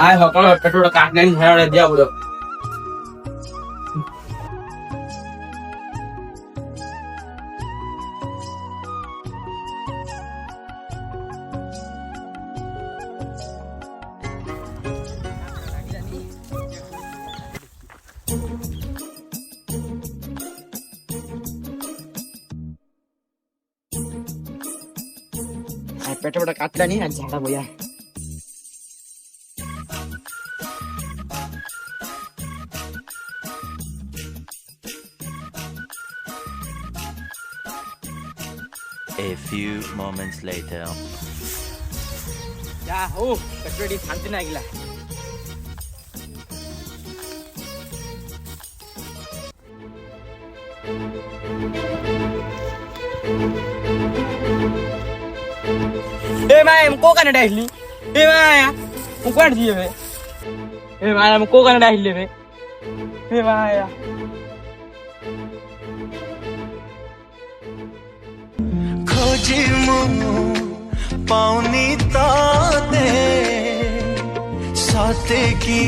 আয় সকালে পেট্রোলটা কাট নাই ঝাড়া দিয়া বলো पेट्रोल काटला नहीं आज झाड़ा बोया A few moments later. या हो पेट्रोल डी शांति ना गिला ए माय हमको कने डाइली ए माय हमको काट दिए बे ए माय हमको कने डाइली बे ए माय खोजी मु पाउनी ताते साते की